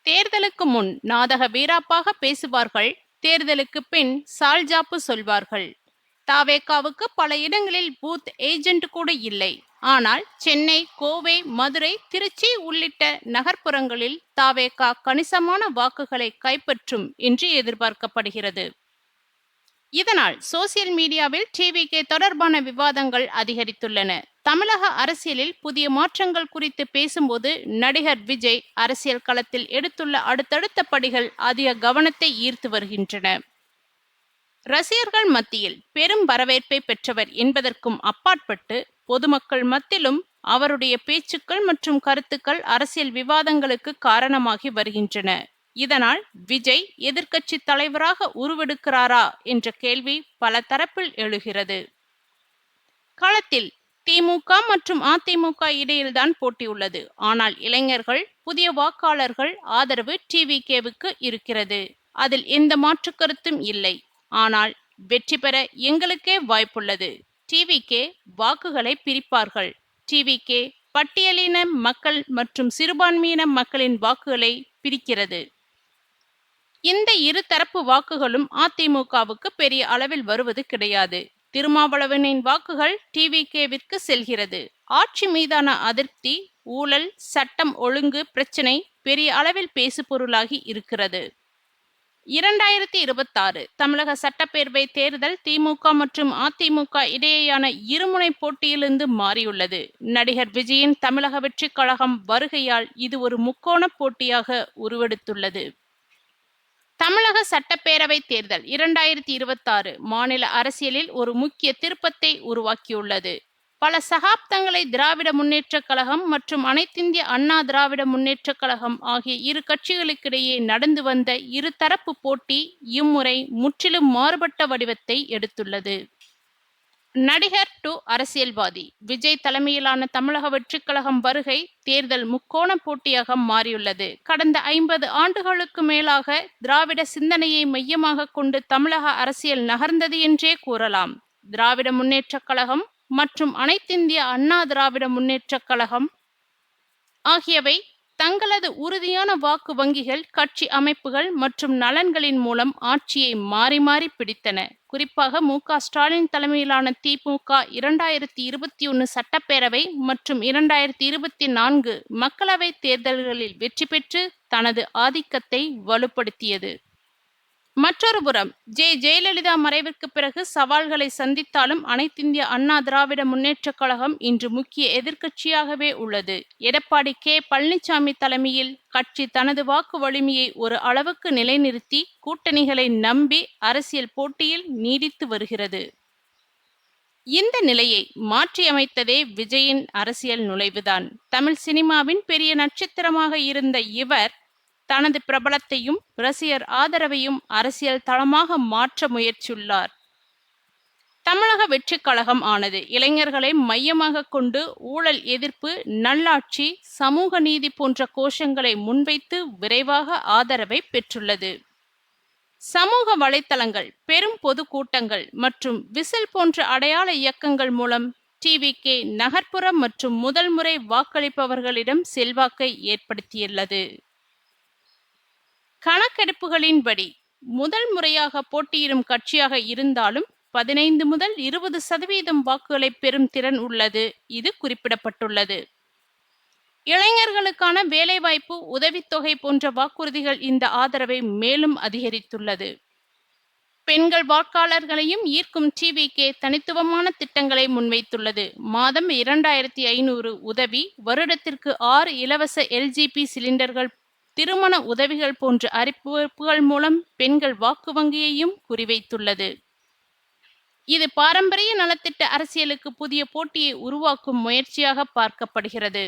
தேர்தலுக்கு முன் நாதக வீராப்பாக பேசுவார்கள், தேர்தலுக்கு பின் சால்ஜாப்பு சொல்வார்கள். தாவேகாவுக்கு பல இடங்களில் பூத் ஏஜென்ட் கூட இல்லை. ஆனால் சென்னை, கோவை, மதுரை, திருச்சி உள்ளிட்ட நகர்ப்புறங்களில் தாவேகா கணிசமான வாக்குகளை கைப்பற்றும் என்று எதிர்பார்க்கப்படுகிறது. இதனால் சோசியல் மீடியாவில் டிவிகே தொடர்பான விவாதங்கள் அதிகரித்துள்ளன. தமிழக அரசியலில் புதிய மாற்றங்கள் குறித்து பேசும்போது நடிகர் விஜய் அரசியல் களத்தில் எடுத்துள்ள அடுத்தடுத்த படிகள் அதிக கவனத்தை ஈர்த்து வருகின்றன. ரசிகர்கள் மத்தியில் பெரும் வரவேற்பை பெற்றவர் என்பதற்கும் அப்பாற்பட்டு பொதுமக்கள் மத்தியிலும் அவருடைய பேச்சுக்கள் மற்றும் கருத்துக்கள் அரசியல் விவாதங்களுக்கு காரணமாகி வருகின்றன. இதனால் விஜய் எதிர்க்கட்சி தலைவராக உருவெடுக்கிறாரா என்ற கேள்வி பல தரப்பில் எழுகிறது. களத்தில் திமுக மற்றும் அதிமுக இடையில்தான் போட்டி உள்ளது. ஆனால் இளைஞர்கள், புதிய வாக்காளர்கள் ஆதரவு டிவிகேவுக்கு இருக்கிறது. அதில் எந்த மாற்று கருத்தும் இல்லை. ஆனால் வெற்றி பெற எங்களுக்கே வாய்ப்புள்ளது. டிவிகே வாக்குகளை பிரிப்பார்கள். டிவிகே பட்டியலின மக்கள் மற்றும் சிறுபான்மையின மக்களின் வாக்குகளை பிரிக்கிறது. இந்த இரு தரப்பு வாக்குகளும் அதிமுகவுக்கு பெரிய அளவில் வருவது கிடையாது. திருமாவளவனின் வாக்குகள் டிவிகேவிற்கு செல்கிறது. ஆட்சி மீதான அதிருப்தி, ஊழல், சட்டம் ஒழுங்கு பிரச்சினை பெரிய அளவில் பேசுபொருளாகி இருக்கிறது. 2026 தமிழக சட்டப்பேரவை தேர்தல் திமுக மற்றும் அதிமுக இடையேயான இருமுனை போட்டியிலிருந்து மாறியுள்ளது. நடிகர் விஜயின் தமிழக வெற்றி கழகம் வருகையால் இது ஒரு முக்கோண போட்டியாக உருவெடுத்துள்ளது. தமிழக சட்டப்பேரவை தேர்தல் 2026 மாநில அரசியலில் ஒரு முக்கிய திருப்பத்தை உருவாக்கியுள்ளது. பல சகாப்தங்களை திராவிட முன்னேற்றக் கழகம் மற்றும் அனைத்திந்திய அண்ணா திராவிட முன்னேற்றக் கழகம் ஆகிய இரு கட்சிகளுக்கிடையே நடந்து வந்த இருதரப்பு போட்டி இம்முறை முற்றிலும் மாறுபட்ட வடிவத்தை எடுத்துள்ளது. நடிகர் டு அரசியல்வாதி விஜய் தலைமையிலான தமிழக வெற்றி கழகம் வருகை தேர்தல் முக்கோண போட்டியாக மாறியுள்ளது. கடந்த 50 ஆண்டுகளுக்கு மேலாக திராவிட சிந்தனையை மையமாக கொண்டு தமிழக அரசியல் நகர்ந்தது என்றே கூறலாம். திராவிட முன்னேற்றக் கழகம் மற்றும் அனைத்திந்திய அண்ணா திராவிட முன்னேற்றக் கழகம் ஆகியவை தங்களது உறுதியான வாக்கு வங்கிகள், கட்சி அமைப்புகள் மற்றும் நலன்களின் மூலம் ஆட்சியை மாறி மாறி பிடித்தன. குறிப்பாக மு.க. ஸ்டாலின் தலைமையிலான திமுக 2021 சட்டப்பேரவை மற்றும் 2024 மக்களவை தேர்தல்களில் வெற்றி பெற்று தனது ஆதிக்கத்தை வலுப்படுத்தியது. மற்றொரு புறம் ஜெயலலிதா மறைவிற்கு பிறகு சவால்களை சந்தித்தாலும் அனைத்திந்திய அண்ணா திராவிட முன்னேற்றக் கழகம் இன்று முக்கிய எதிர்க்கட்சியாகவே உள்ளது. எடப்பாடி கே. பழனிசாமி தலைமையில் கட்சி தனது வாக்கு வலிமையை ஒரு அளவுக்கு நிலைநிறுத்தி கூட்டணிகளை நம்பி அரசியல் போட்டியில் நீடித்து வருகிறது. இந்த நிலையை மாற்றியமைத்ததே விஜயின் அரசியல் நுழைவுதான். தமிழ் சினிமாவின் பெரிய நட்சத்திரமாக இருந்த இவர் தனது பிரபலத்தையும் ரசிகர் ஆதரவையும் அரசியல் தளமாக மாற்ற முயற்சியுள்ளார். தமிழக வெற்றி கழகம் ஆனது இளைஞர்களை மையமாக கொண்டு ஊழல் எதிர்ப்பு, நல்லாட்சி, சமூக நீதி போன்ற கோஷங்களை முன்வைத்து விரைவாக ஆதரவை பெற்றுள்ளது. சமூக வலைத்தளங்கள், பெரும் பொது கூட்டங்கள் மற்றும் விசில் போன்ற அடையாள இயக்கங்கள் மூலம் டிவிகே நகர்ப்புற மற்றும் முதல் முறை வாக்களிப்பவர்களிடம் செல்வாக்கை ஏற்படுத்தியுள்ளது. கணக்கெடுப்புகளின்படி முதல் முறையாக போட்டியிடும் கட்சியாக இருந்தாலும் 15 முதல் 20% வாக்குகளை பெறும் திறன் உள்ளது. இது குறிப்பிடப்பட்டுள்ளது. இளைஞர்களுக்கான வேலைவாய்ப்பு, உதவித்தொகை போன்ற வாக்குறுதிகள் இந்த ஆதரவை மேலும் அதிகரித்துள்ளது. பெண்கள் வாக்காளர்களையும் ஈர்க்கும் டிவிகே தனித்துவமான திட்டங்களை முன்வைத்துள்ளது. மாதம் 2500 உதவி, வருடத்திற்கு 6 இலவச LGP சிலிண்டர்கள், திருமண உதவிகள் போன்ற அறிவிப்புகள் மூலம் பெண்கள் வாக்கு வங்கியையும் குறிவைத்துள்ளது. இது பாரம்பரிய நலத்திட்ட அரசியலுக்கு புதிய போட்டியை உருவாக்கும் முயற்சியாக பார்க்கப்படுகிறது.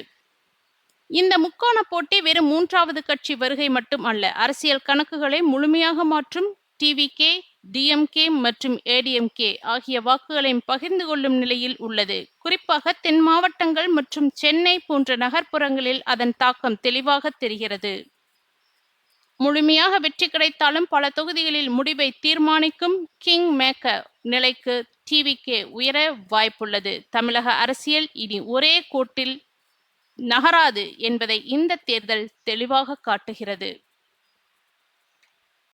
இந்த முக்கோண போட்டி வெறும் மூன்றாவது கட்சி வருகை மட்டும் அல்ல, அரசியல் கணக்குகளை முழுமையாக மாற்றும். டிவிகே, டிஎம்கே மற்றும் ஏடிஎம்கே ஆகிய வாக்குகளை பகிர்ந்து கொள்ளும் நிலையில் உள்ளது. குறிப்பாக தென் மாவட்டங்கள் மற்றும் சென்னை போன்ற நகர்ப்புறங்களில் அதன் தாக்கம் தெளிவாக தெரிகிறது. முழுமையாக வெற்றி கிடைத்தாலும் பல தொகுதிகளில் முடிவை தீர்மானிக்கும் கிங் மேக்கர் நிலைக்கு டிவிகே உயர வாய்ப்புள்ளது. தமிழக அரசியல் இனி ஒரே கோட்டில் நகராது என்பதை இந்த தேர்தல் தெளிவாக காட்டுகிறது.